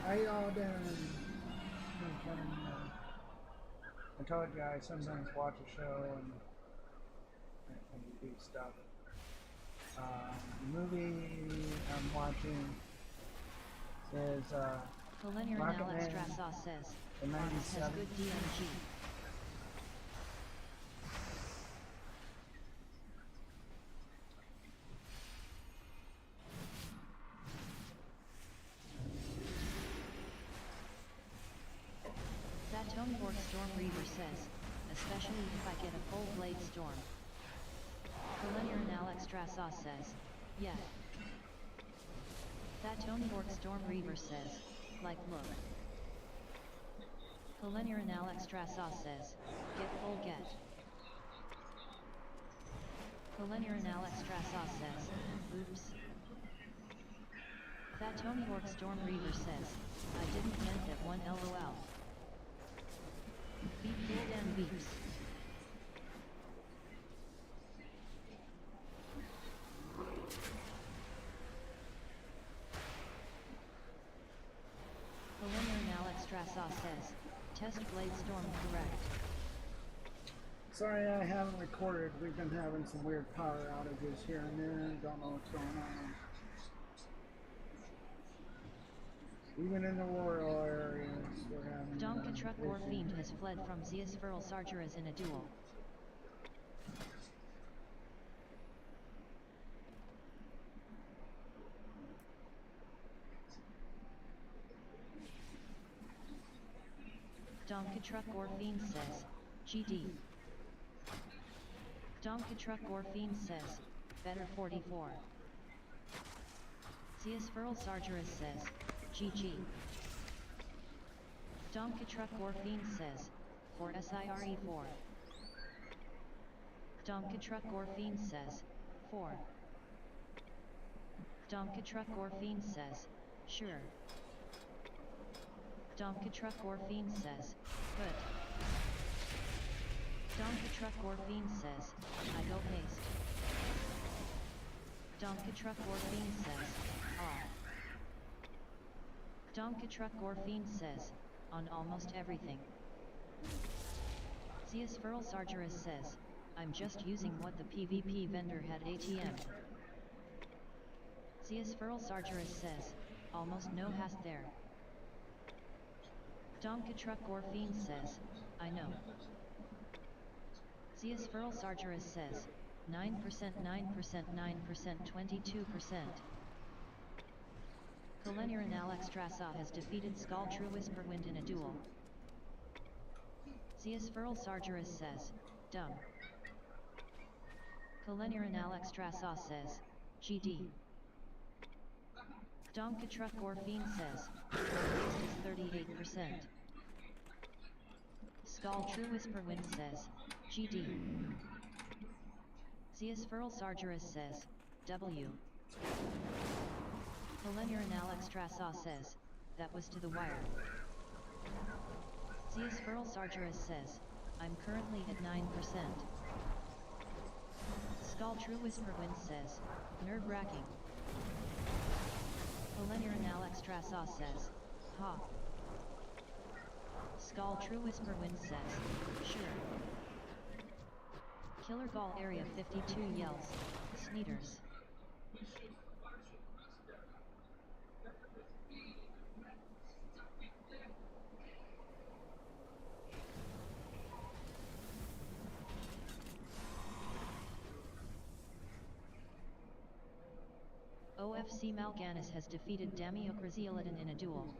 How y'all doing? I told you I sometimes watch a show and do stuff. The movie I'm watching is Collinear Rocket and Alex Man, Strasaw says, the Arnold has 97. good DMG. That Tony Borg Storm Reaver says, especially if I get a full blade storm. Collinear and Alex Strasaw says, yeah. That Tony Borg Storm Reaver says, like look. Collinear and Alex Strasaw says, get full get. Collinear and Alex Strasaw says, oops. That Tony Borg Storm Reaver says, I didn't meant that one LOL. Beep full damn beeps. Collinear and Alex Strasaw says, test blade storm correct. Sorry I haven't recorded. We've been having some weird power outages here and there. Don't know what's going on. Even in the rural areas, we're having Donka Truck War issues. Fiend has fled from Zeus Feral Sargeras in a duel. Donka Truck War Fiend says, GD. Donka Truck War Fiend says, better 44. Zeus Feral Sargeras says, GG. Donka Truck War Fiend says, for SIRE4. Donka Truck War Fiend says, 4. Donka Truck War Fiend says, sure. Donka Truck War Fiend says, good. Donka Truck War Fiend says, I go paste. Donka Truck War Fiend says, ah. Donka Truck War Fiend says, on almost everything. Zeus Feral Sargeras says, I'm just using what the PvP vendor had ATM. Zeus Feral Sargeras says, almost no hast there. Donka Truck War Fiend says, I know. Zeus Feral Sargeras says, 9%, 9%, 9%, 22%. Collinear and Alex Strasaw has defeated Skull True Whisperwind in a duel. Zeus Feral Sargeras says, dumb. Collinear and Alex Strasaw says, GD. Donka Truck War Fiend says, our haste is 38%. Skull True Whisperwind says, GD. Zeus Feral Sargeras says, W. Collinear and Alex Strasaw says, that was to the wire. Zeus Feral Sargeras says, I'm currently at 9%. Skull True Whisperwind says, nerve-wracking. Collinear and Alex Strasaw says, ha. Skull True Whisperwind says, sure. Killer Gall Area 52 yells, Sneeders. OFC Mal'Ganis has defeated Damiokrazialadin in a duel.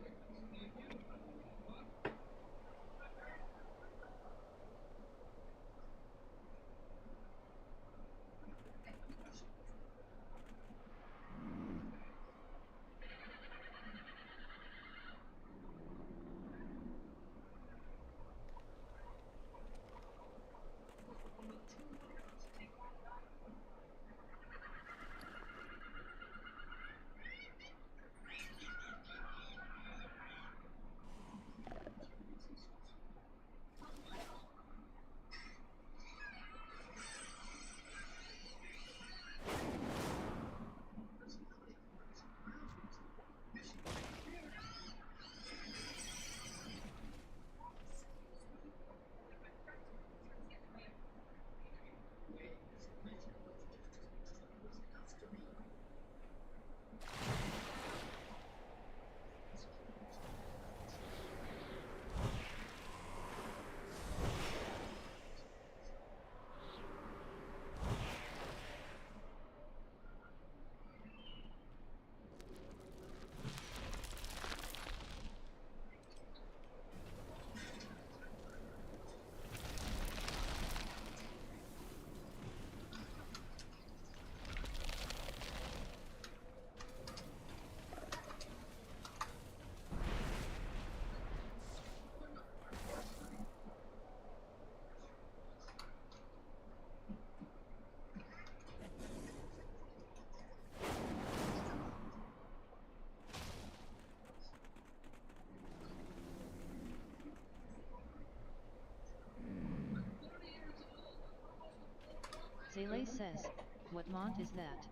Pele says, what mont is that?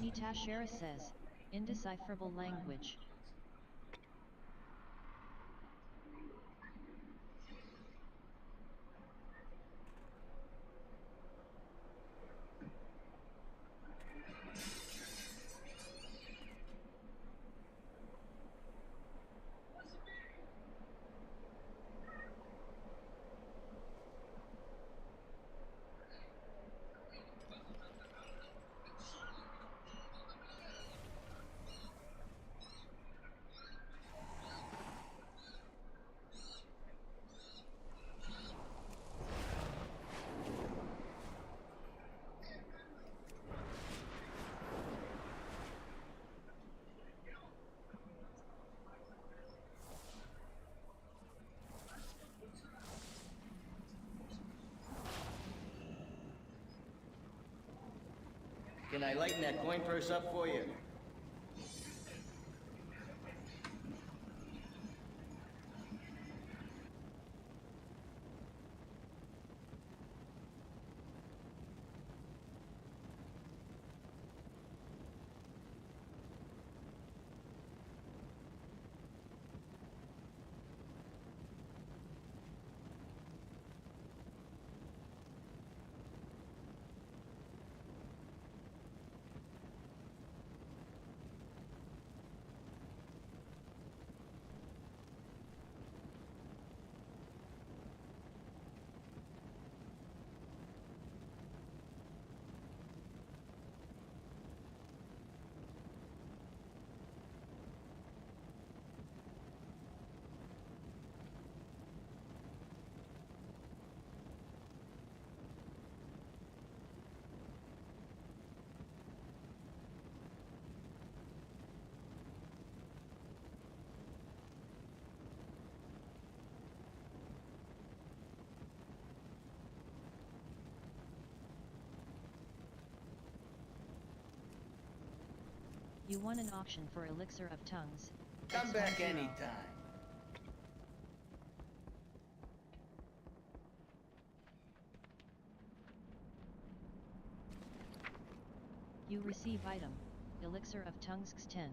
Snitashera says, indecipherable language. Can I lighten that coin purse up for you? You won an auction for Elixir of Tongues. Come back X10. anytime. You receive item, Elixir of Tongues X10.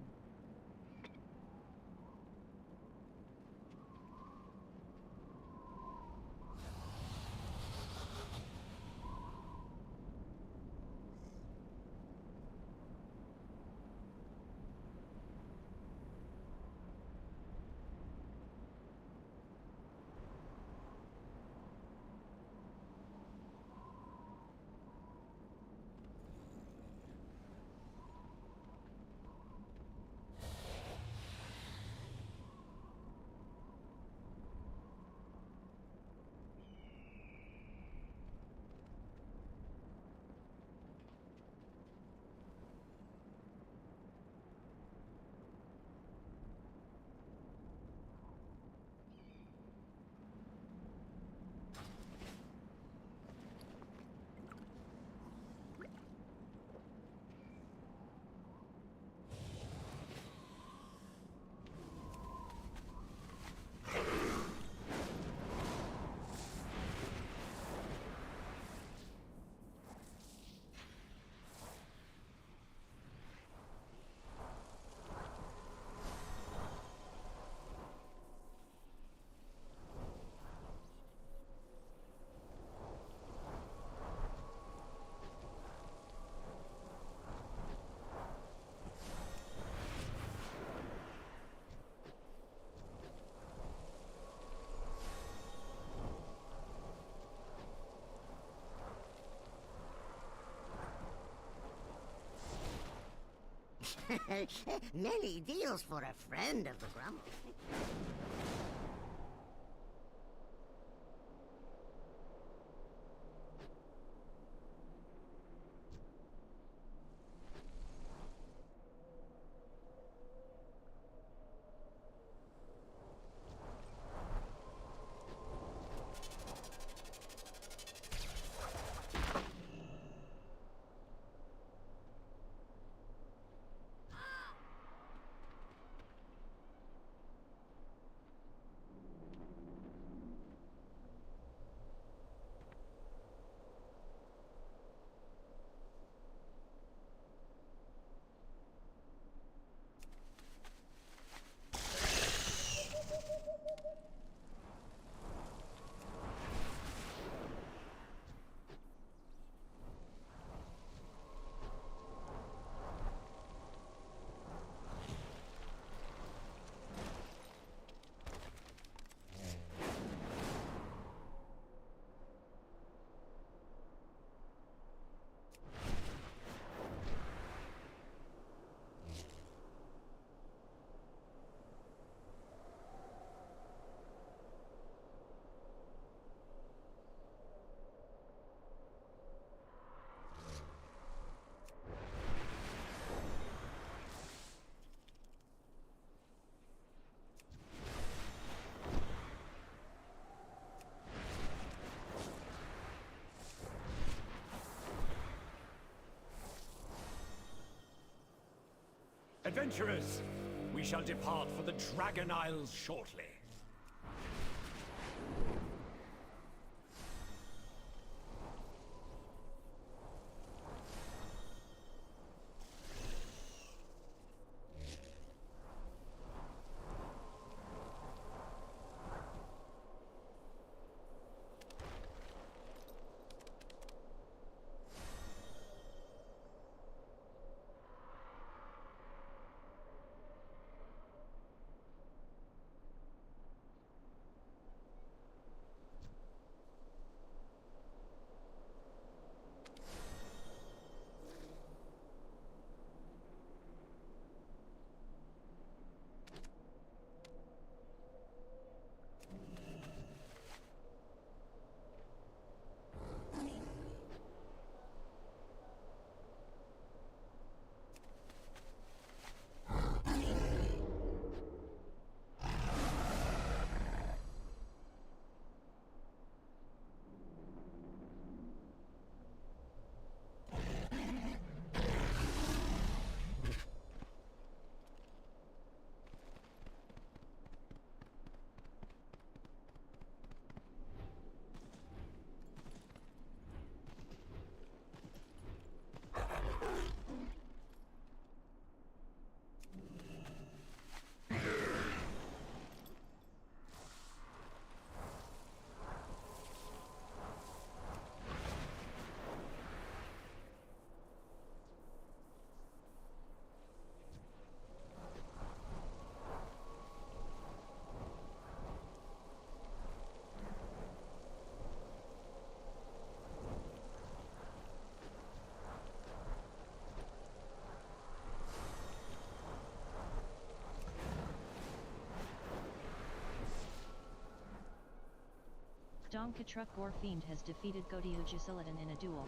Many deals for a friend of the Grump. adventurers! We shall depart for the Dragon Isles shortly. Domkatruk Gorfiend has defeated Godiujusiladan in a duel.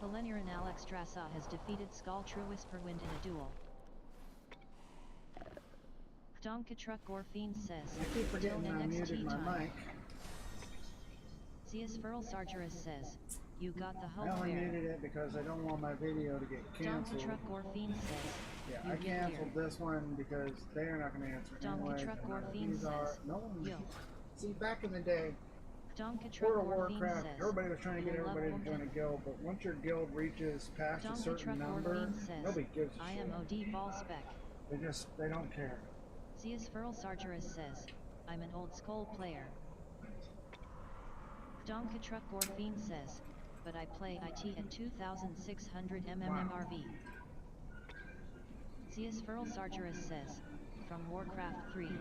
Kalenir and Alex Drassa has defeated Skull True Whisperwind in a duel. Domkatruk Gorfiend says, I keep forgetting "Tone I and muted XT my time." mic. Zeus Furl Sargeras says, "You got the I hope only fair." muted it because I don't want my video to get canceled. Domkatruk Gorfiend says, Yeah, "You I get canceled here." this one because they're not going to answer anyway. Domkatruk Gorfiend These are says, no one. "Yo." See, back in the day, Domkatruk World of Gorfiend Warcraft, says, everybody was trying to get "You love everybody to join a woman." guild, but once your guild reaches past a certain Domkatruk number, Gorfiend says, nobody gives a "I shit. am OD ball spec." They don't care. Zeus Furl Sargeras says, "I'm an old school player." Domkatruk Gorfiend says, "But I play IT at 2600 MMRV." Zeus Furl Sargeras says, "From Warcraft 3.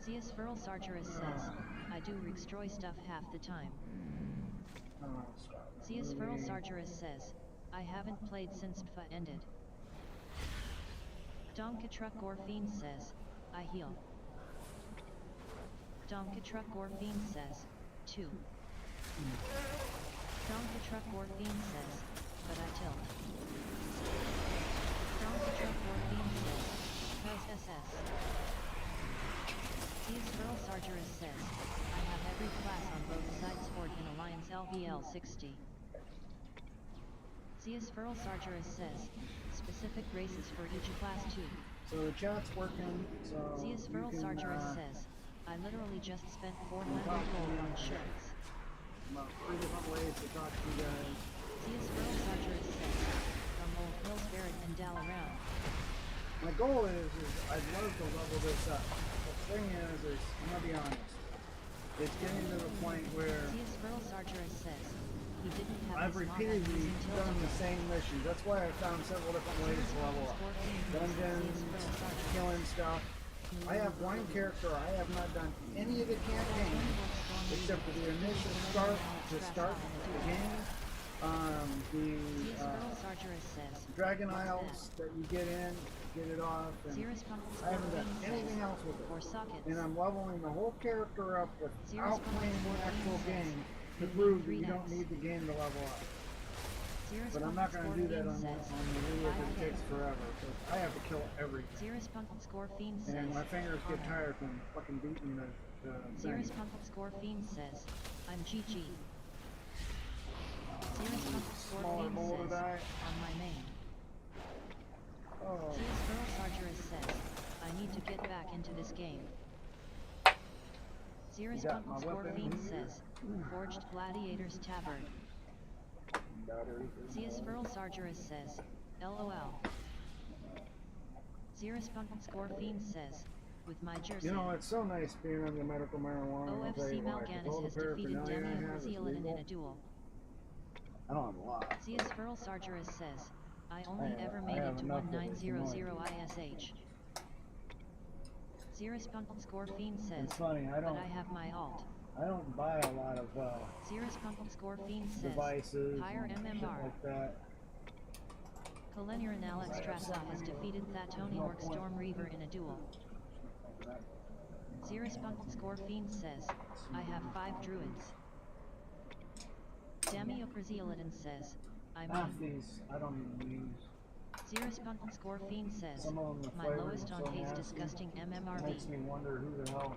Zeus Furl Sargeras says, "I do destroy stuff half the time." Oh, stop that Zeus Furl movie. Sargeras says, "I haven't played since PFA ended." Domkatruk Gorfiend says, "I heal." Domkatruk Gorfiend says, 2. Domkatruk Gorfiend says, "But I tilt." Domkatruk Gorfiend says, "Press SS." Zeus Furl Sargeras says, "I have every class on both sides Horde and Alliance LVL 60. Zeus Furl Sargeras says, "Specific races for each class too." So the chat's working, so Zeus you Furl can, Sargeras says, "I literally just spent 400 gold on shirts." about 3 different ways to talk to you guys. Zeus Furl Sargeras says, "From Old Hills Barrett and Dal around." My goal is I'd love to level this up. The thing is I'm gonna be honest, it's getting to the point where Zeus Furl Sargeras says, "He didn't have I've his mod repeatedly until done the same missions. That's why I found several different ways to level up. Dungeons, killing stuff. I have one character I have not done any of the campaign except for the initial start to start the game. Dragon Isles that you get in, get it off, and I haven't done anything else with it. And I'm leveling the whole character up without playing one actual game to prove that you don't need the game to level up. But I'm not going to do that on the video because it takes forever. Because I have to kill everything. And my fingers get tired from fucking beating the thing. says, I'm GG. Smaller bowl to die. On my main. Oh. Sargeras says, I need to get back into this game. Says, Forged Gladiators Tavern. Sargeras says, LOL. says, with my jersey. You know, it's so nice being on the medical marijuana. OFC Malganis has defeated Damien Zealand in a duel. I don't have a lot. Sargeras says, I only ever made it to 1900 ISH. says, it's funny, but I have my alt. I don't buy a lot of says, devices higher and shit MMR. like that. Kalenier and Alex Trassa has defeated Thatoni Orc Storm Reaver in a duel. says, I have 5 druids. Damiocrazialadin says, I'm Half these I don't even use. says, Some of them my lowest on case disgusting It MMRV. makes me wonder who the hell,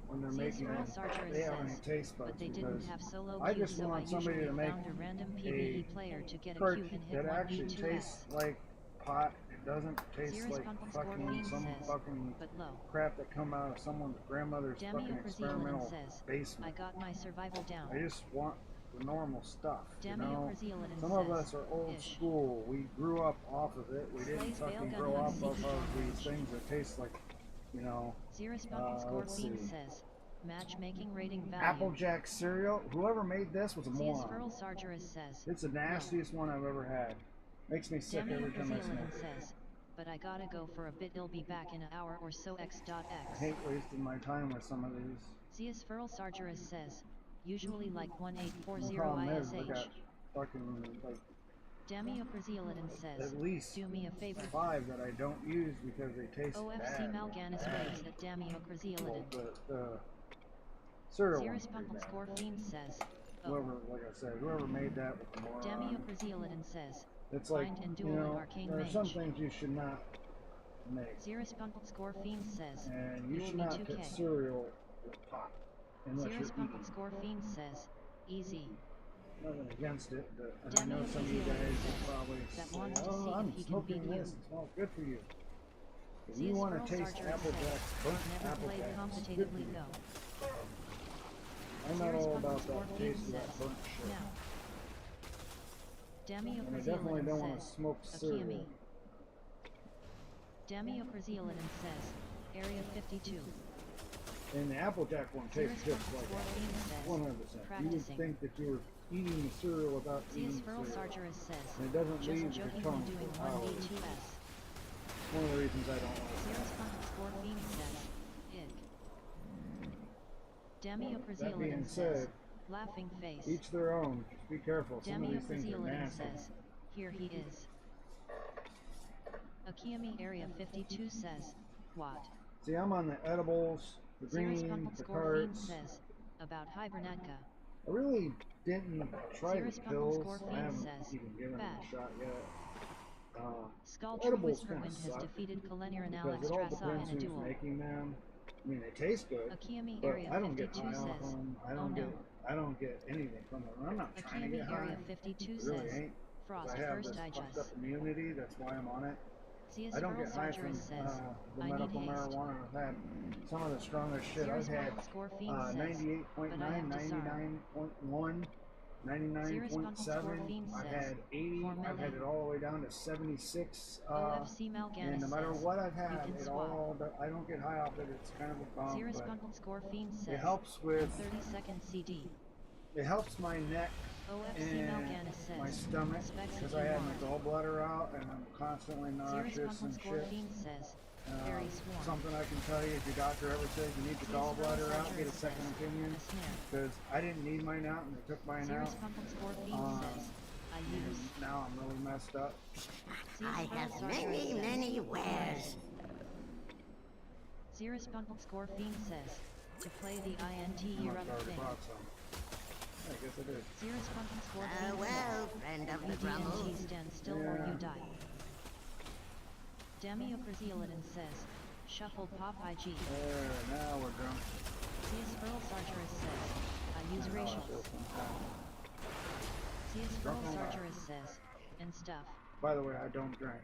when they're making them, they have any taste buds. But they didn't have solo I queue, just so I want somebody usually to make found a random PvE player to get a perk queue and hit that 1 actually V2S. tastes like pot. It doesn't taste like fucking some fucking but low. crap that come out of someone's grandmother's fucking experimental says, I basement. got my survival down. I just want the normal stuff, you know? Damiocrazialadin Some of says, us are old ish. school. We grew up off of it. We didn't Slays fucking Bale grow Gun up Hunt off Seeking of these Shortage. things that taste like, you know, let's see. says, matchmaking rating value. Applejack cereal. Whoever made this was a moron. says, It's the nastiest one I've ever had. Makes me sick every time I smoke it. says, but I gotta go for a bit. I'll be back in an hour or so. I X. hate wasting my time with some of these. says, usually like The 1840 problem is, I ISH. got fucking like says, at least do me a favor. 5 that I don't use because they taste OFC bad. Malganis waves at Well, Damiocrazialadin. the cereal one's pretty bad. says, Whoever, like I said, whoever made that was a moron. Damiocrazialadin says, It's like, find and you duel an know, arcane there are mage. some things you should not make. says, And you will should be not 2K. put cereal with pot unless you're eating. says, easy. Nothing against it, but I Demi know some of you guys will probably that say, wants to oh, see I'm if he can smoking beat this, you. it smells good for you. If See you a want squirrel to taste sergeant Applejack's, says, burnt never played Applejack, it's good for competitively you. go. I'm not all about that Scorpion taste of that says, burnt shit. now. And I definitely don't want to smoke cereal. Damiocrazialadin says, Area 52. And the Applejack one tastes just like Scorpion that. says, 100%. You would practicing. think that you were eating the cereal without eating Squirrel cereal. Sargeras says, And it doesn't just leave your jokingly tongue doing for hours. 1v2s. One of the reasons I don't like it. Scorpion says, ick. That being Damiocrazialadin said, says, laughing face. each their own. Just be careful. Some of these things are Damiocrazialadin nasty. says, here he is. Akiyami Area 52 says, what? See, I'm on the edibles, the green, the Scorpion carts. says, about Hibernatka. I really didn't try the pills. I Scorpion haven't says, even given them bad. a shot yet. Skulltree Edibles kind of Whisperwind has suck defeated Kalenier and because Alex it all Trassa depends in a who's duel. making them. I mean, they taste good, Akiyami but Area I don't get 52 high off says, them. I oh don't no. I don't get anything from them. I'm not trying to get Akiyami high. Area 52 I really says, ain't. 'Cause Frost I have first this fucked digest. up immunity. That's why I'm on it. CS I don't Squirrel get high from Sargeras says, the I medical need haste. marijuana. I've had some of the strongest shit. I've had Scorpion says, 98.9, but I have disarm. 99.1, 99.7. I've had 80. I've had it all the way down to 76. OFC Malganis And no matter says, what I've you had, can it swap. all. I don't get high off it. It's kind of a bum, Cirrus but Scorpion says, it helps with. 30-second CD. It helps my neck OFC and Malganis says, my stomach specs because if I you had want. my gallbladder out and I'm constantly nauseous and shit. Scorpion says, Fairy Swarm. Something I can tell you, if your doctor ever says you need the gallbladder out, get a second opinion. Because I didn't need mine out, and they took mine out. I use. Now I'm really messed up. I have many wares. Cirrus Score Fiend says, to play the INT year of thing. I guess it is. Cirrus Score Fiend Well, says, friend of the VDNT Grumble. stand still or you die. Damiocraziolidin says, shuffle pop IG. There, now we're drunk. Cius Furl Sargeras says, I use racials. Cius Furl Sargeras says, and stuff. By the way, I don't drink.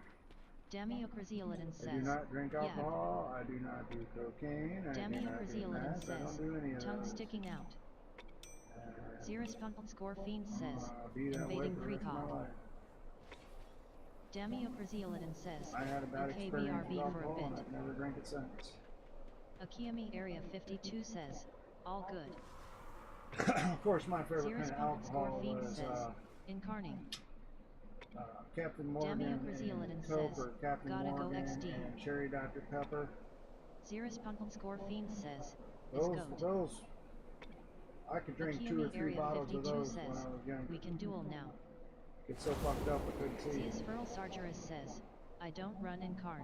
Damiocraziolidin I do says, not drink alcohol, I do not do cocaine, I do not do Damiocraziolidin meth, I says, don't do any of tongue those. sticking out. Cirrus Score Fiend says, Be that way invading for the rest of my precog. life. Damiocraziolidin says, I had a bad okay experience BRB with for a alcohol and bit. I've never drank it since. Akiyami Area 52 says, all good. Of course, my favorite Cirrus kind of alcohol Fiend was says, incarning. Captain Morgan Damiocraziolidin and Coke, says, or Captain gotta go Morgan XD. and Cherry Dr. Pepper. Cirrus Score Fiend says, is goat. Those, I could drink 2 or 3 Area bottles of 52 those says, when I was younger. we can duel now. Get so fucked up I couldn't see. Cius Furl Sargeras says, I don't run in Karn.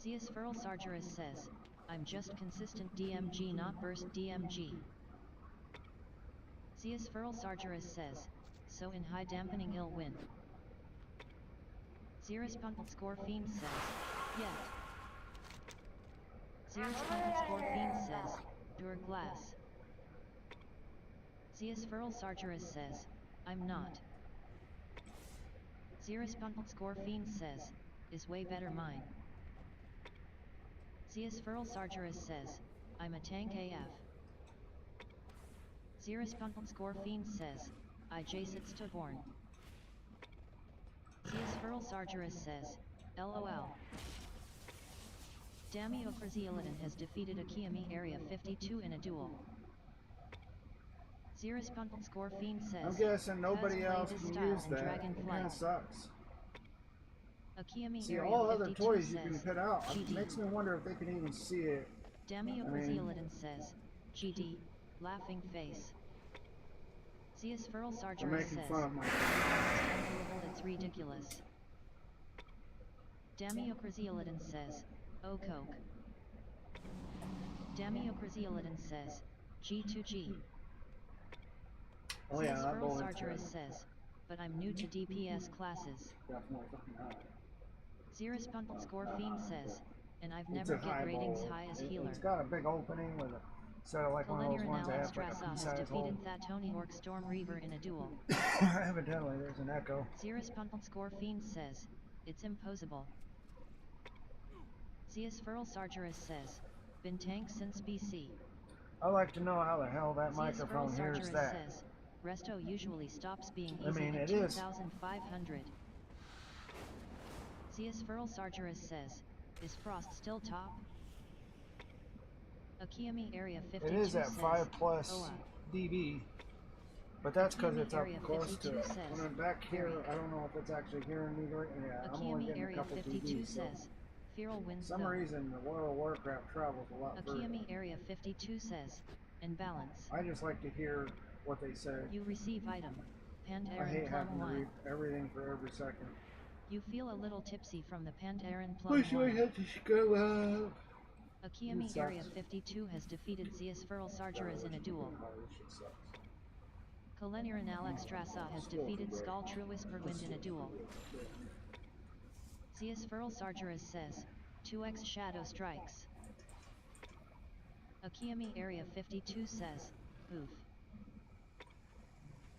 Cius Furl Sargeras says, I'm just consistent DMG not burst DMG. Cius Furl Sargeras says, so in high dampening ill win. Cirrus Score Fiend says, yet. Cirrus Score Fiend says, Dur glass. Cius Furl Sargeras says, I'm not. Cirrus Score Fiend says, is way better mine. Cius Furl Sargeras says, I'm a tank AF. Cirrus Score Fiend says, I Jasits to born. Cius Furl Sargeras says, LOL. Damiocraziolidin has defeated Akiyami Area 52 in a duel. Cirrus Score Fiend says, I'm guessing nobody Cuz else played his can style use in that. It Dragonflight. kinda sucks. Akiyami See, Area all 52 other toys you says, can put out, it GD. makes me wonder if they can even see it. Damiocraziolidin says, GD, laughing face. Cius Furl They're Sargeras making says, fun of my it's ridiculous. Damiocraziolidin says, oh coke. Damiocraziolidin says, G2G. Oh yeah, Cius that Furl bullet's Sargeras good. says, but I'm new to DPS classes. Definitely fucking high. Cirrus Score Fiend says, and I've It's never a high get ratings bullet. high as healer. It's got a big opening with a set of like one of those Kalenier ones that Alex have like a Strasa has pea-sized hole. defeated Thatoni Orc Storm Reaver in a duel. Evidently, there's an echo. Cirrus Score Fiend says, it's imposable. Cius Furl Sargeras says, been tank since BC. I'd like to know how the hell that Cius Furl microphone hears Sargeras that. says, Resto usually stops being I easy mean, at it is. 2,500. Cius Furl Sargeras says, is Frost still top? Akiyami Area 52 It is at says, 5+ OA. dB, but that's because Akiyami it's up Area close to 52 it. says, When I'm back here, great. I don't know if it's actually hearing me right. Yeah, I'm only Akiyami getting a Area couple 52 dBs. So says, Feral for wins some zone. reason, the World of Warcraft travels a lot further. Akiyami Area 52 says, and balance. I just like to hear what they say. You receive item. I Pandarin hate Plum having to wine. read everything for every second. You feel a little tipsy from the Pandarin Plum I wine. have to scroll up. Akiyami Area 52 has defeated Cius Furl Sargeras in a duel. This shit sucks. Kalenier and Alex Strasa has defeated Skull True Whisperwind in a duel. Cius Furl Sargeras says, 2x Shadow Strikes. Akiyami Area 52 says, oof.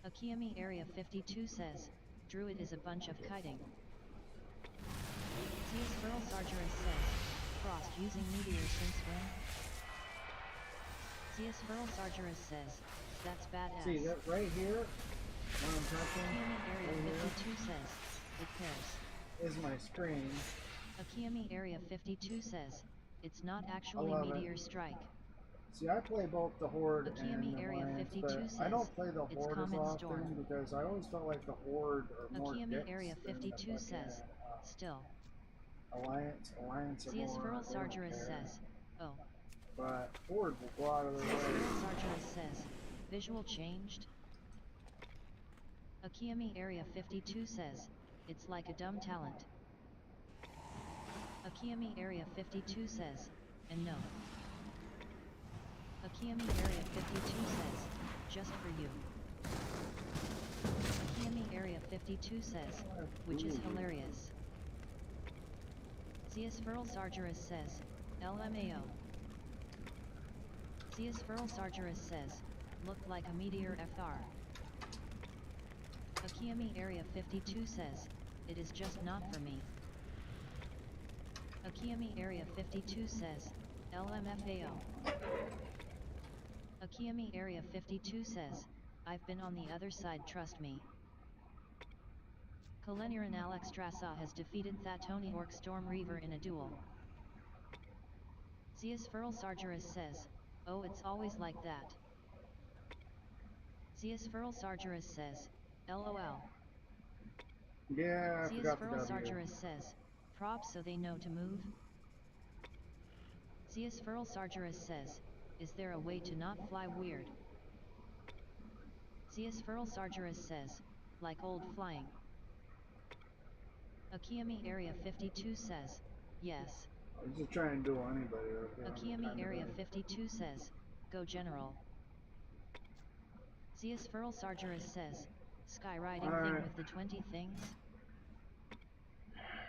Akiyami Area 52 says, Druid is a bunch of kiting. Cius Furl Sargeras says, Frost using Meteor since when? Cius Furl Sargeras says, that's badass. See that right here? When I'm touching, Akiyami Area right 52 says, it pairs. here is my screen. Akiyami Area 52 says, it's not actually love it. Meteor Strike. See, I play both the Horde Akiyami and the Area Alliance, 52 but says, I don't play the it's Horde as Comet often Storm. because I always felt like the Horde are more Akiyami dicks Area than the 52 fucking, says, still. Alliance are CS more, Feral they don't Sargeras care. says, oh. But Horde will go out of their CS way. Feral Sargeras says, visual changed? Akiami Area 52 says, it's like a dumb talent. Akiami Area 52 says, and no. Akiami Area 52 says, just for you. Akiami Area 52 says, which is hilarious. CS Feral Sargeras says, LMAO. CS Feral Sargeras says, looked like a meteor FR. Akiami Area 52 says, it is just not for me. Akiami Area 52 says, LMFAO. Akiami Area 52 says, I've been on the other side, trust me. Kaleniran Alex Strassa has defeated Thatoni Orc Storm Reaver in a duel. Zeus Feral Sargeras says, oh, it's always like that. Zeus Feral Sargeras says, LOL. Yeah, I Zeus forgot Feral the W. Sargeras says, props so they know to move. Zeus Feral Sargeras says, is there a way to not fly weird? Zeus Feral Sargeras says, like old flying. Akiami Area 52 says, yes. I was just trying to duel anybody. Akiami Area 52 says, go general. Zeus Feral Sargeras says, skywriting thing with the 20 things?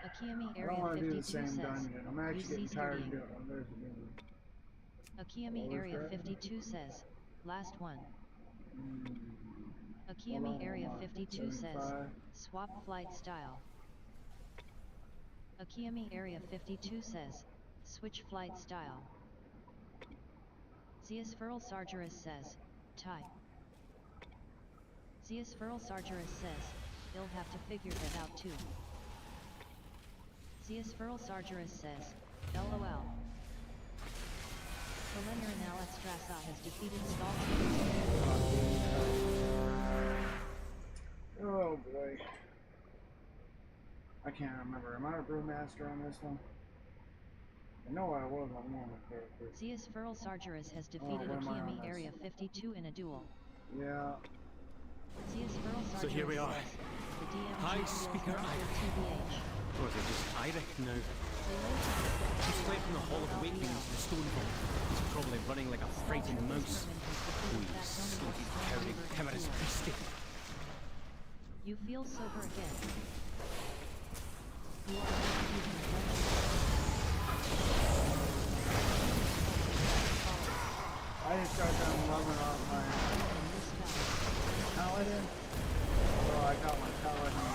Akiami I don't Area want to do the 52 same says, dungeon. I'm actually UC getting tired of studying. doing it. There's the game. Akiami Area 52 says, last one. Akiami Area 52 says, swap flight style. Akiami Area 52 says, switch flight style. Zeus Feral Sargeras says, tie. Zeus Feral Sargeras says, he'll have to figure that out too. Zeus Feral Sargeras says, LOL. Kaleniran Alex Strassa has defeated Oh boy. I can't remember. Am I a brewmaster on this one? I know I was on one of the characters. Zeus Feral Sargeras has defeated where am I on Akiami this? Area 52 in a duel. Yeah. Zeus Feral Sargeras So here we are. says, the DMG High feels Speaker not Iric. your TBH. Or is it just Iric now? They laid to the He's fled from the Hall of Awakening to the Stone Vault. He's probably running like a frightened mouse. Oh, you sloppy, cowardly, timorous beastie. You feel sober again. You are using the dungeon. I just got done loving off my paladin. So I got my paladin.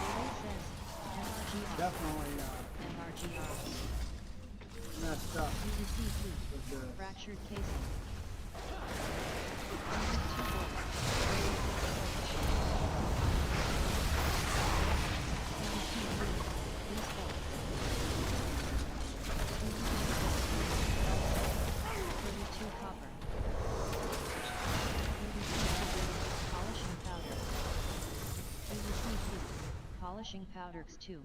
Definitely messed up with the fractured casing. Polishing powders 2.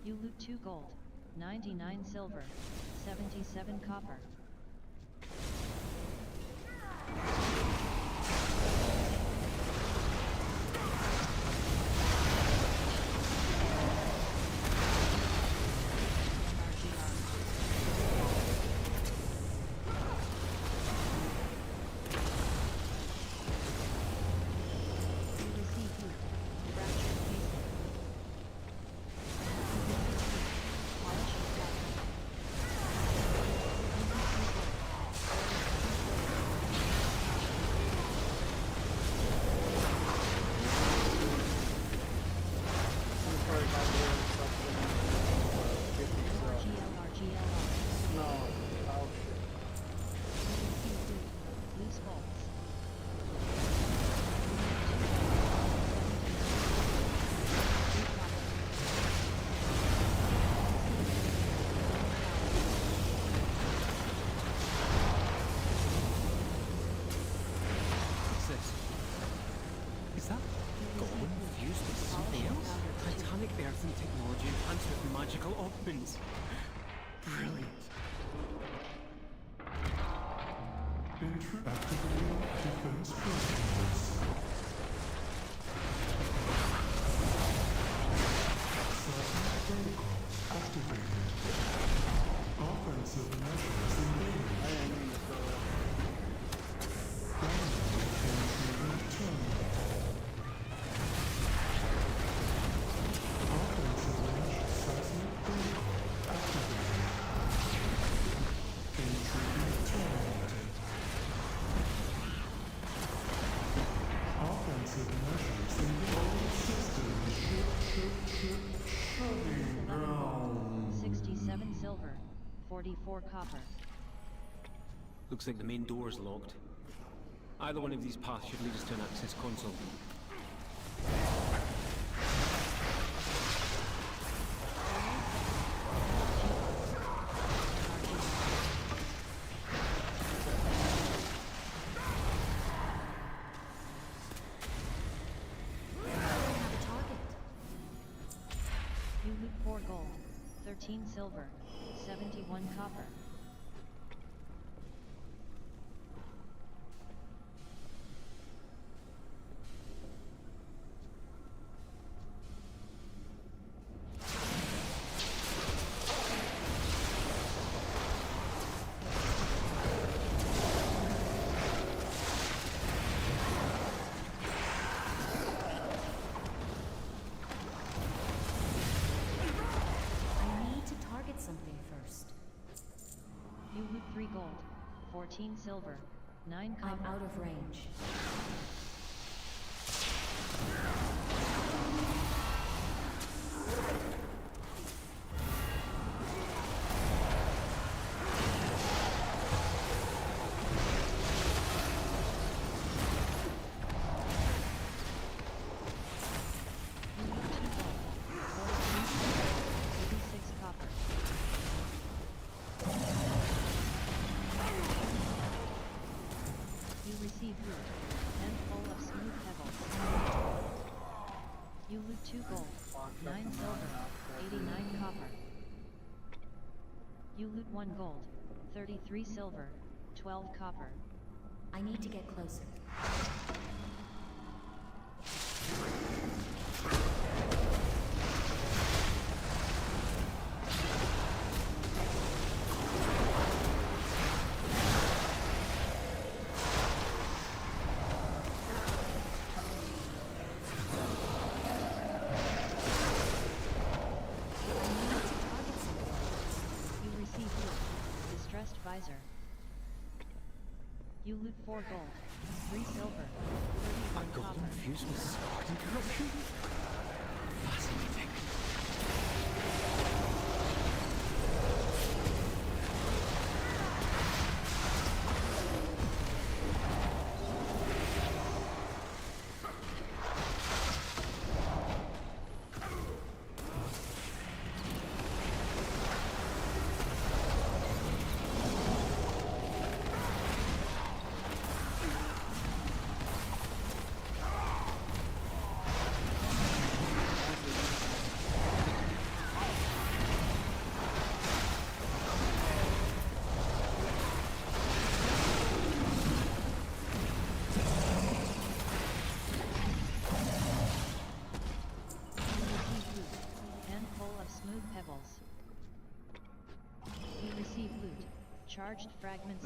You loot 2 gold, 99 silver, 77 copper. organic earthen technology enhanced with magical augments. Brilliant. Activating defense protocols. Seismic protocols activated. Offensive measures engaged. Download intruder terminated. Offensive measures seismic protocol activated. Intruder terminated. Offensive measures in all systems shutting down. 67 silver, 44 copper. Looks like the main door is locked. Either one of these paths should lead us to an access console. You loot 4 gold, 13 silver, 71 copper. You loot 3 gold, 14 silver, 9 copper. I'm out of range. Receive loot, handful of smooth pebbles. You loot 2 gold, 9 silver, 89 copper. You loot 1 gold, 33 silver, 12 copper. I need to get closer. Visor. You loot 4 gold, 3 silver, 31 A golden copper. fuse with sword and corruption? Fascinating. Charged fragments.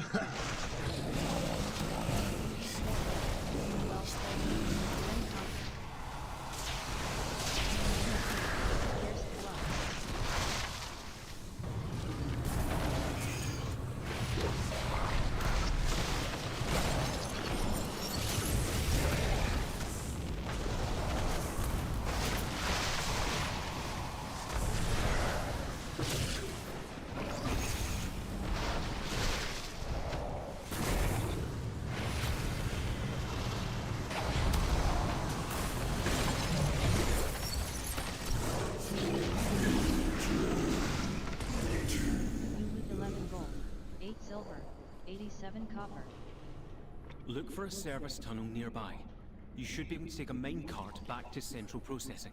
Silver, 87 copper. Look for a service tunnel nearby. You should be able to take a minecart back to central processing.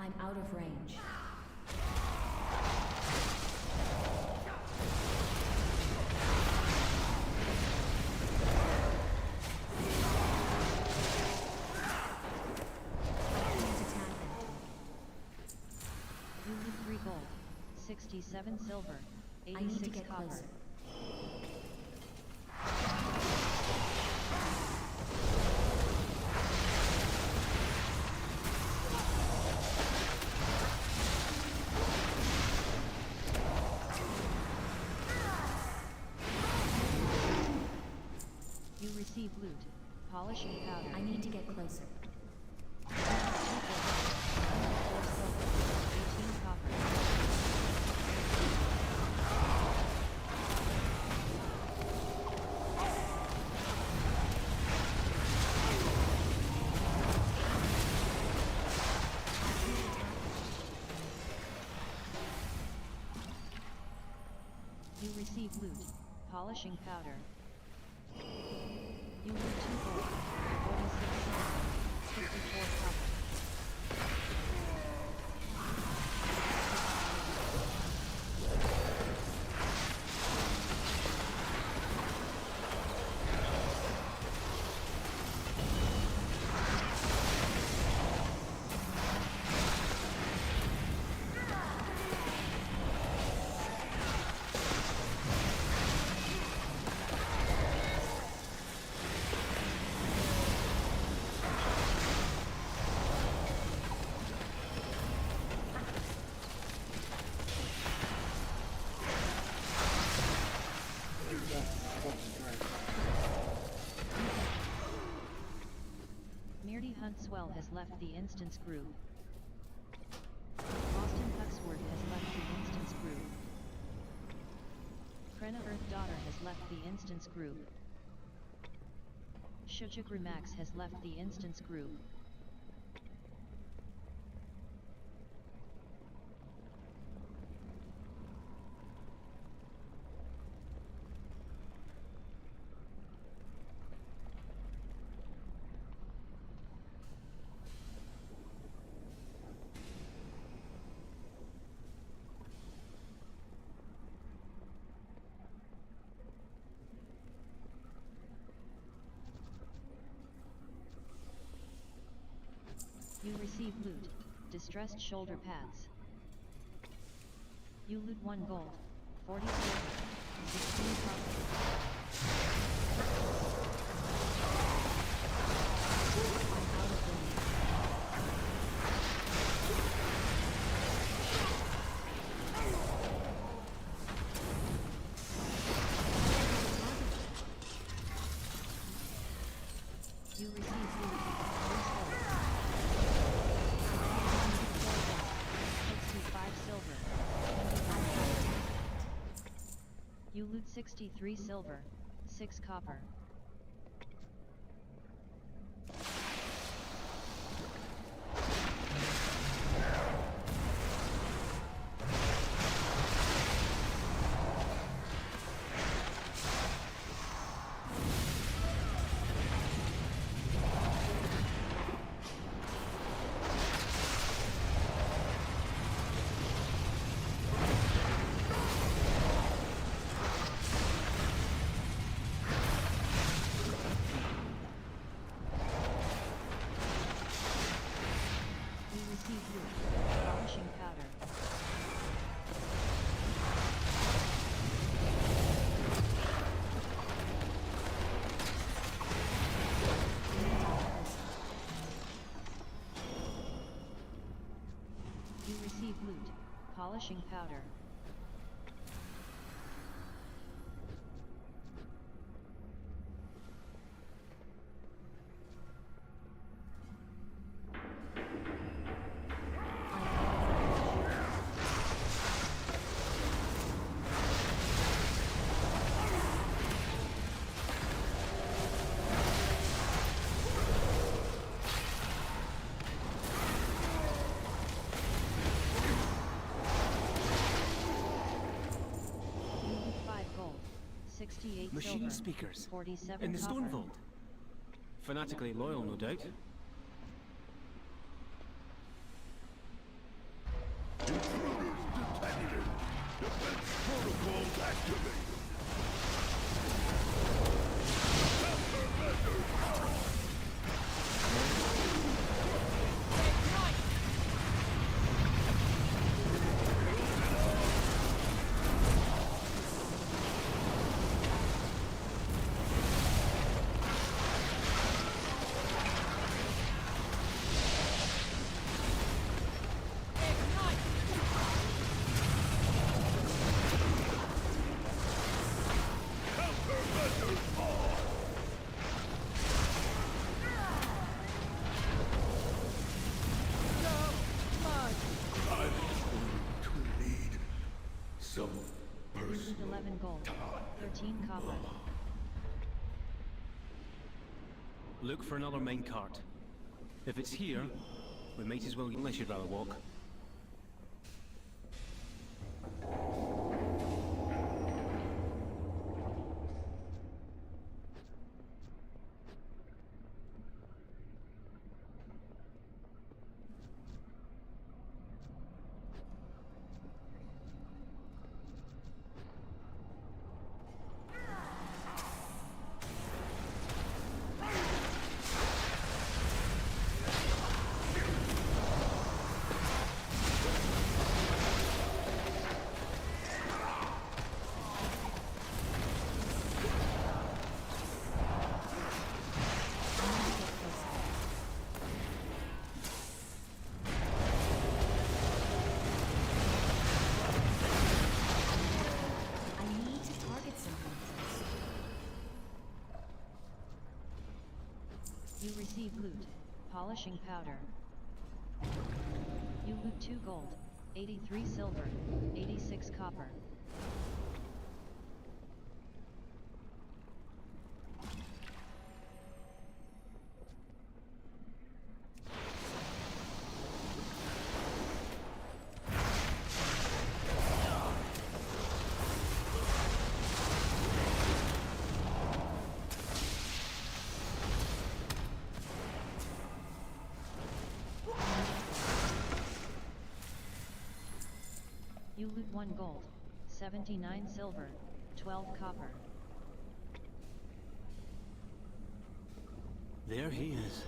I'm out of range. You need 3 gold, 67 silver, I need to 86 get copper. closer. You receive loot, polishing powder. I need to get closer. 4 silver, 18 copper. You receive loot, polishing powder. You loot 2 gold, 46 silver, 54 copper. Meardy Huntswell has left the instance group. Austin Huxford has left the instance group. Krenna Earth Daughter has left the instance group. Shujagrimax has left the instance group. You receive loot, distressed shoulder pads. You loot 1 gold, 40 silver, 16 copper. I'm out of range. You receive loot, 65 silver. You loot 63 silver, 6 copper. Polishing powder. You receive loot, polishing powder. You loot 5 gold, 68 Machine silver, speakers 47 in the copper. stone vault. Fanatically loyal, no doubt. You lose 11 gold, 13 copper. Look for another minecart. If it's here, we might as well, unless you'd rather walk. You receive loot, polishing powder. You loot 2 gold, 83 silver, 86 copper. You loot 1 gold, 79 silver, 12 copper. There he is.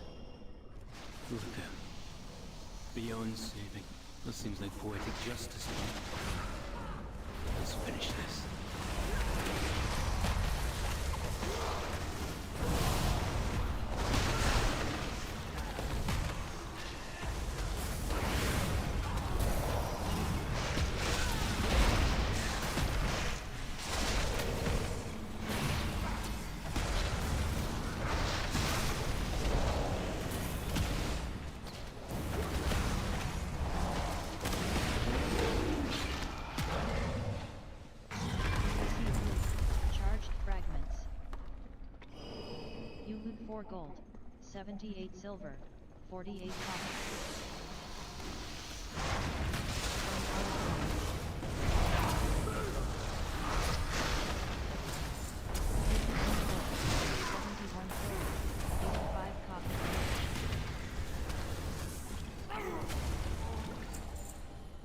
Look at him. Beyond saving. That seems like poetic justice. Let's finish this. You loot 4 gold, 78 silver, 48 copper.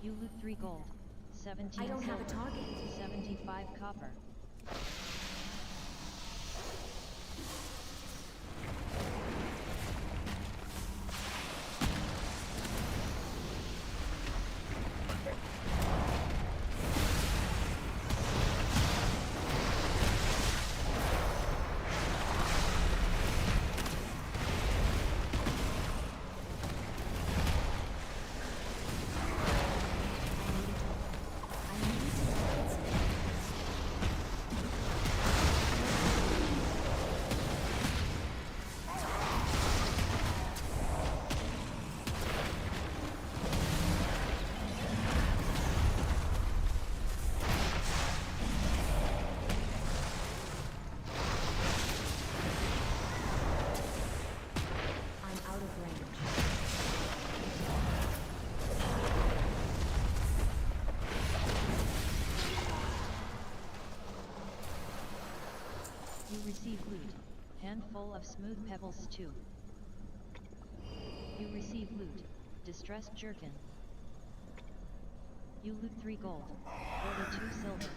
You loot 3 gold, 17 I don't silver, have a target. 75 copper. You receive loot, handful of smooth pebbles 2. You receive loot, distressed jerkin. You loot 3 gold. Order 2 silver.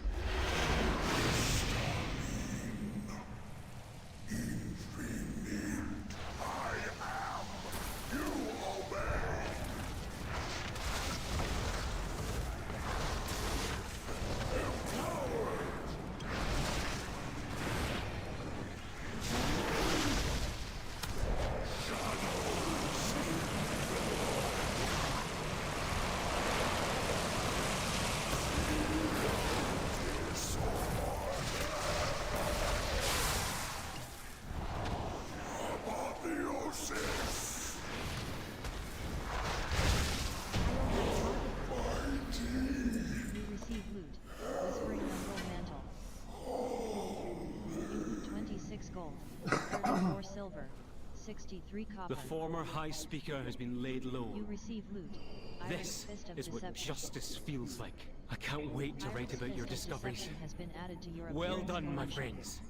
You receive loot. Whispering Uncle Mantle. You loot 26 gold. 34 silver. 63 copper. The former High Speaker has been laid low. You receive loot. This Fist of is what Deception. justice feels like. I can't wait to write Iris about your Fist of discoveries. Deception has been added to your Well appearance done, my collection. friends.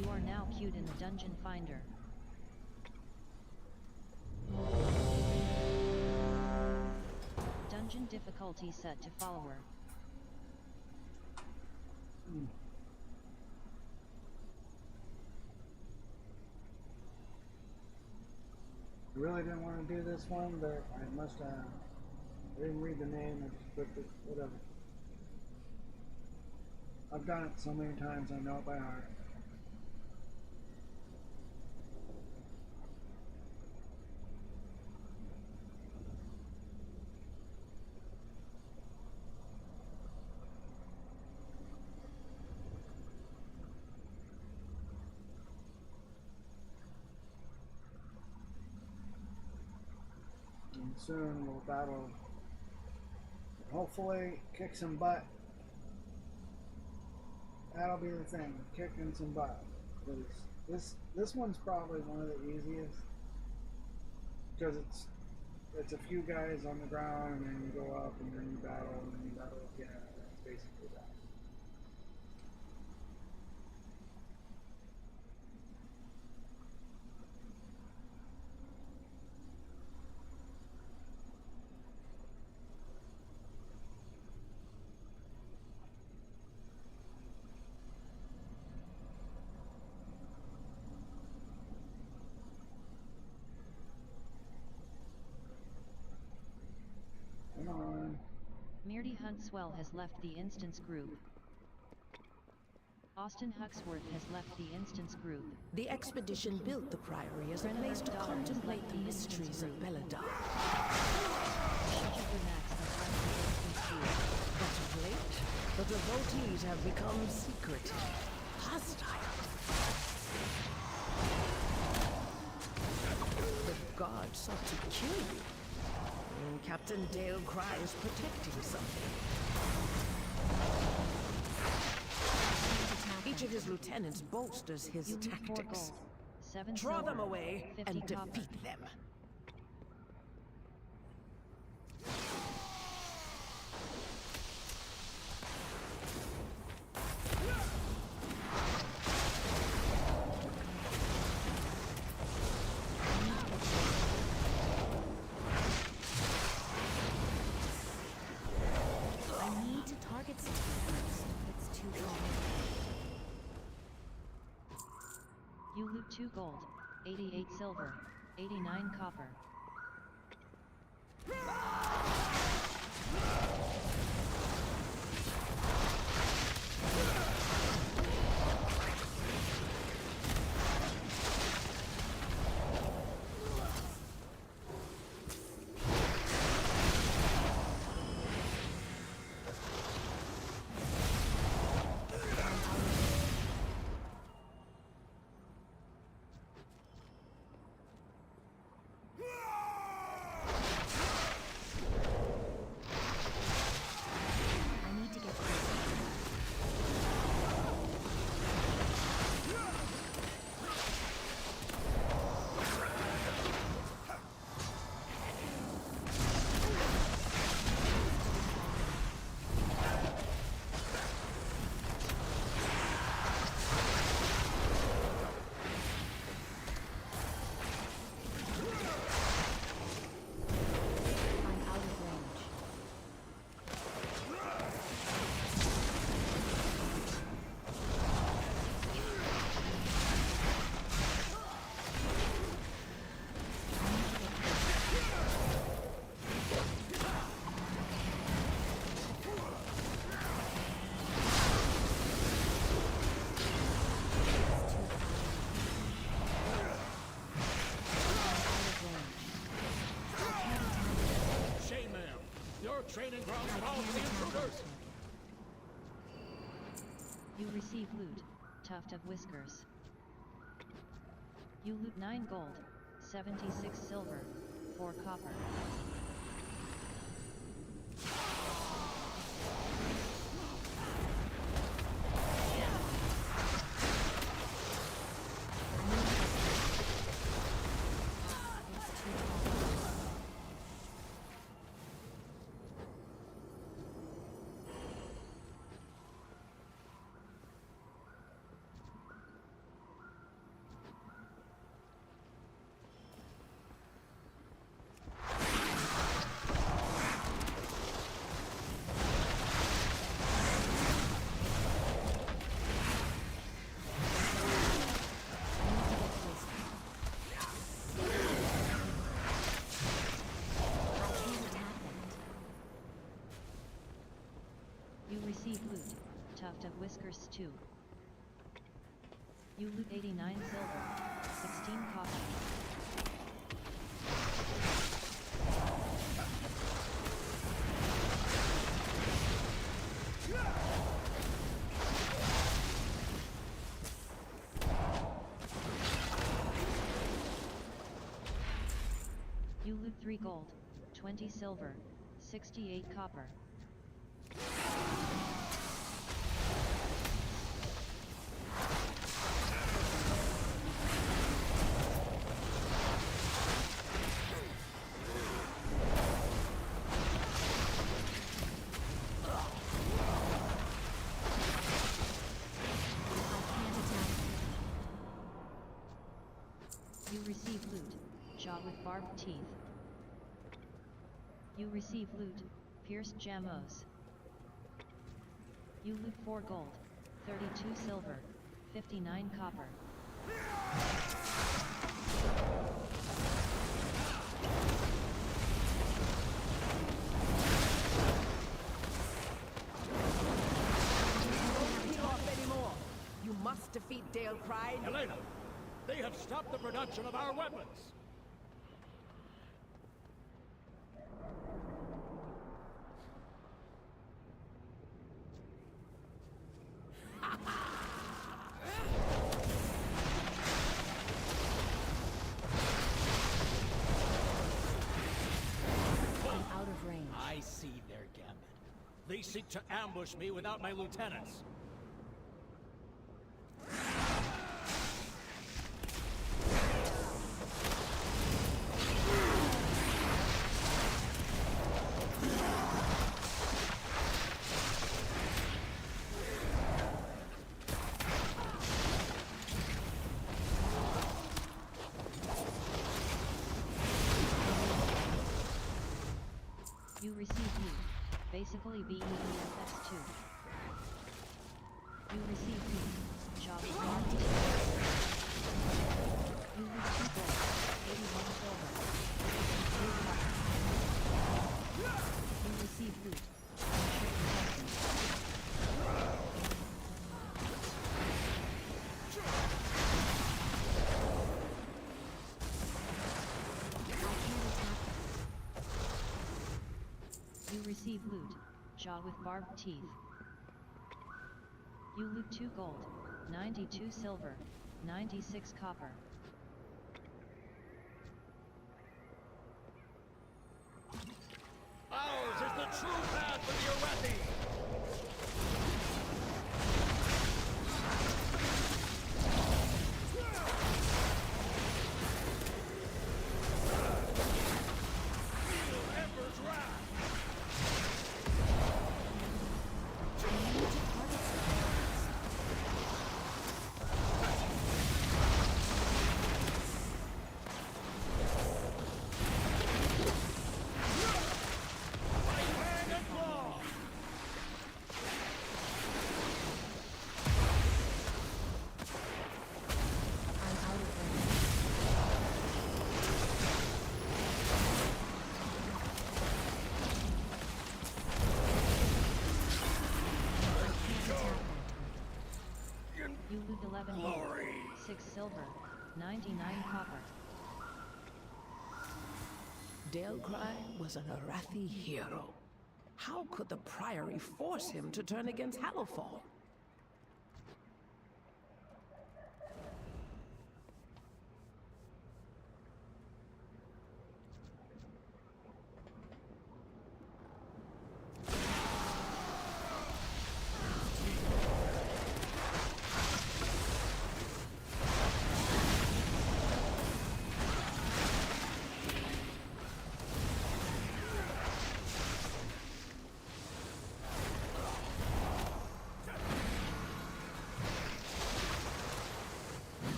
You are now queued in the Dungeon Finder. Dungeon difficulty set to follower. I really didn't want to do this one, but I must have. I didn't read the name, I just clicked it, whatever. I've done it so many times, I know it by heart. And soon we'll battle. Hopefully, kick some butt. That'll be the thing, kicking some butt. Because this one's probably one of the easiest. Because it's a few guys on the ground, and then you go up, and then you battle, and then you battle again. And it's basically that. Come on. Meardy Huntswell has left the instance group. Austin Huxworth has left the instance group. The expedition built the Priory as a Brenna place to Dark has contemplate left the the mysteries instance of group. Belladar. Shudder Max has left the instance group. But of late, the devotees have become secretive, hostile. The guards sought to kill you. And Captain Dale cries protecting something. Each of his lieutenants bolsters his You loot 4 tactics. gold. 7 Draw silver. them away 50 and copper. defeat them. I need to target something first. It's too far. You loot 2 gold, 88 silver, 89 copper. secure training grounds I for all can't the attack that intruders. target. You receive loot, tuft of whiskers. You loot 9 gold, 76 silver, 4 copper. It's 2 copper. You receive loot, tuft of whiskers 2. You loot 89 silver, 16 copper. You loot 3 gold, 20 silver, 68 copper. You receive loot, jaw with barbed teeth. You receive loot, pierced jamos. You loot 4 gold, 32 silver, 59 copper. Don't keep off anymore. You must defeat Dale Pride. Elena, they have stopped the production of our weapons. I'm out of range. I see their gambit. They seek to ambush me without my lieutenants. You receive loot, basically BEEFX2. You receive loot, jaw with barbed teeth. You loot 2 gold, 81 silver, 3 copper. You receive loot, trick protection. You receive loot, jaw with barbed teeth. You loot 2 gold, 92 silver, 96 copper. Ours is the true path to the Arathi! Feel Ember's wrath! Fang and claw! I'm out of range. I can't attack that target. You loot 11 gold, Glory! 6 silver, 99 copper. Dale Cry was an Arathi hero. How could the Priory force him to turn against Hallowfall?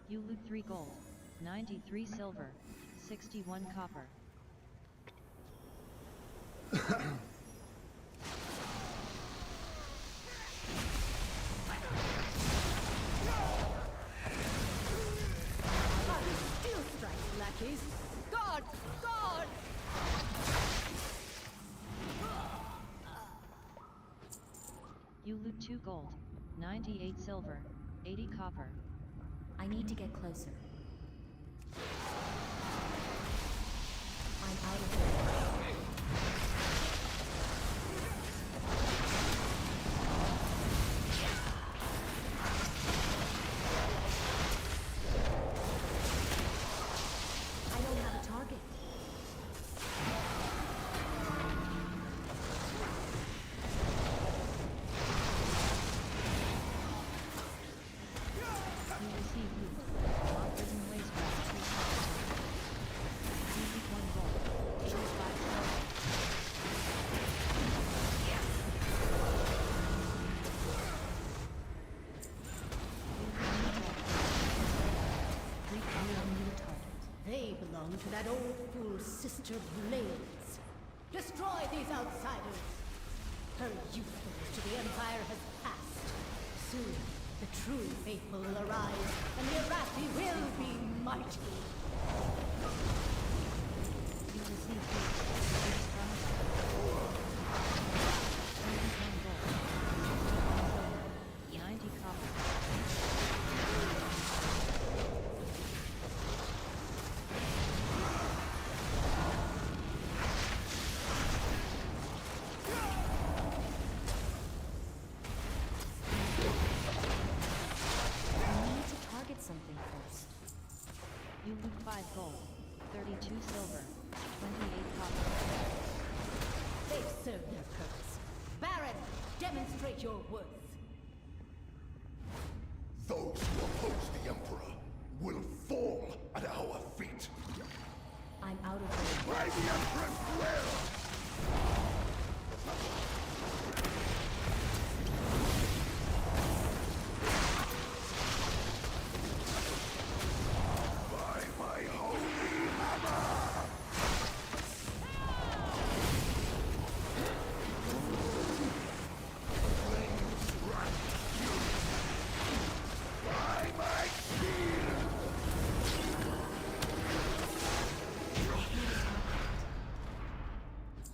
You loot 3 gold, 93 silver, 61 copper. Steel strike, lackeys! God! God! You loot 2 gold, 98 silver, 80 copper. I need to get closer. I'm out of here. I don't have a target. You receive loot. Mob prison waste rack 2 copper. You loot 1 gold, 85 silver. We found a new target. They belong to that old fool Sister Blaze. Destroy these outsiders! Her usefulness to the Empire has passed. Soon, the true faithful will arise, and the Arathi will be mighty. You receive loot. Waste rack. 31 gold, 90 copper. I need to target something first. You loot 5 gold, 32 silver, 28 copper. They've served their purpose. Baron, demonstrate your worth. Those who oppose the Emperor will fall at our feet. I'm out of here. By the Empress will! By my holy hammer! Flames wrapped you! By my shield!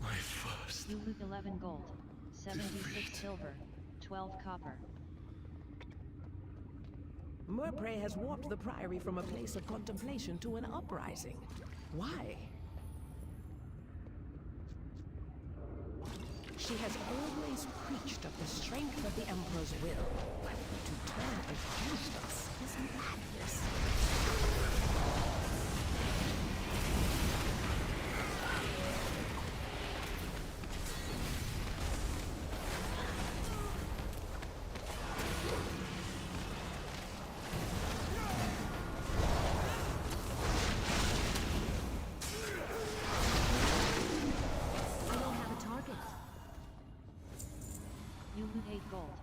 My first. You loot 11 gold, 76 silver, 12 copper. Murpray has warped the Priory from a place of contemplation to an uprising. Why? She has always preached of the strength of the Emperor's will. To turn against us is madness. I don't have a target. You loot 8 gold,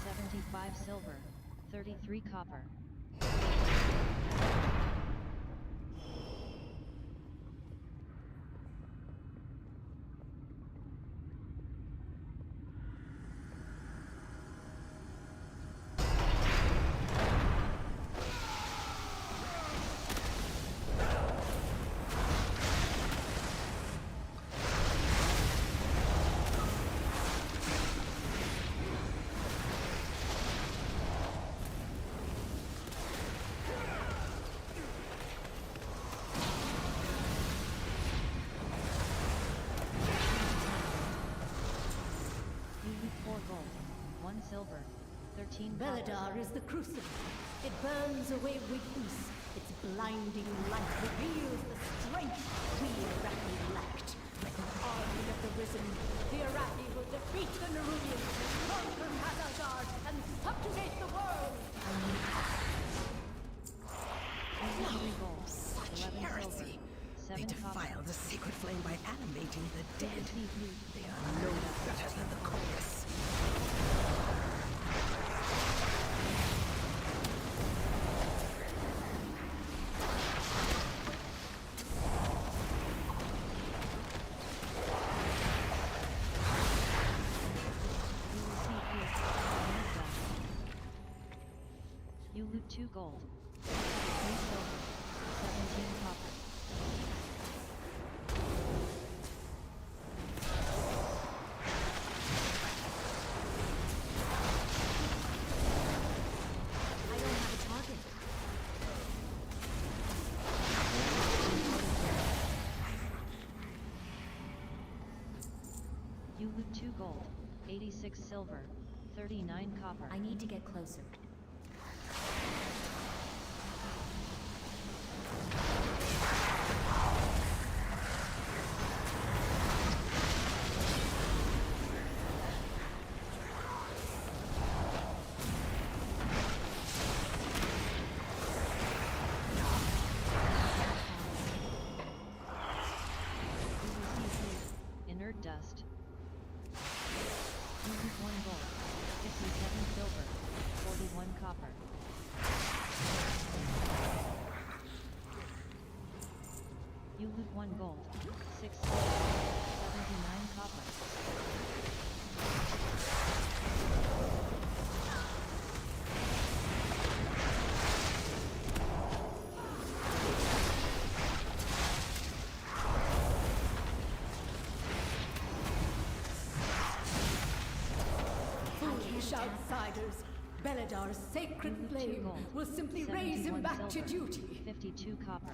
75 silver, 33 copper. 15 Beledar is the crucible. It burns away weakness. Its blinding light reveals the strength we Arathi lacked. Like an army of the Risen, the Arathi will defeat the Nerubians, conquer Hazardard, and subjugate the world! Such heresy! They defile the sacred flame by animating the dead. They are no better than the chorus. You loot 2 gold, 3 silver, 17 copper. I don't have a target. You loot 2 gold, 86 silver, 39 copper. I need to get closer. Inert dust. You loot 1 gold, 57 silver, 41 copper. You loot 1 gold, 6 silver, 79 copper. Foolish outsiders! Beledar's sacred flame will simply raise him back to duty. 52 copper.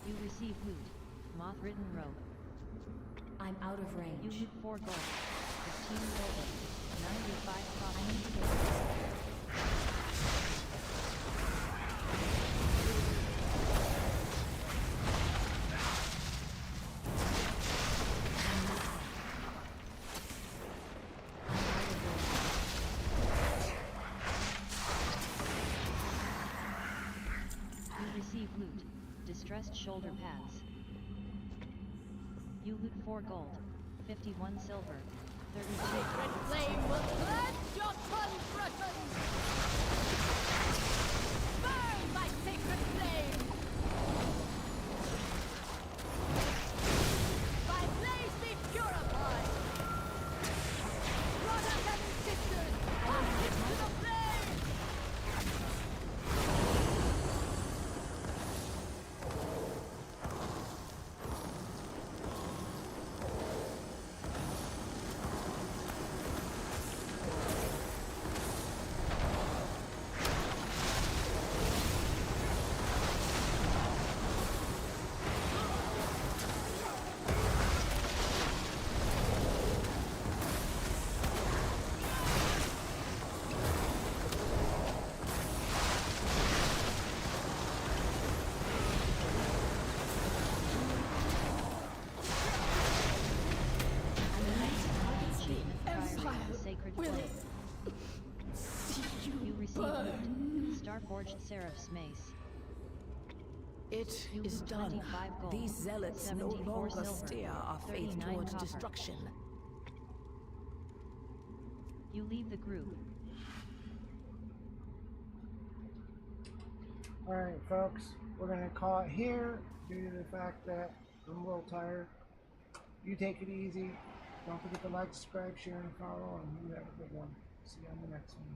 You receive loot, moth-ridden robe. I'm out of range. You loot 4 gold, 15 silver, 95 copper. I need to get closer. You receive loot, distressed shoulder pads. You loot 4 gold, 51 silver, 32 Sacred flame will cleanse your transgressions! Burn, my sacred flame! My blaze be purified! Brothers and sisters, march into the flame! Forged Seraph's mace. It You is loot done. 25 gold, These zealots no 74 longer silver, steer our faith 39 towards copper. destruction. You leave the group. Alright folks, we're gonna call it here due to the fact that I'm a little tired. You take it easy. Don't forget to like, subscribe, share, and follow, and you have a good one. See you on the next one.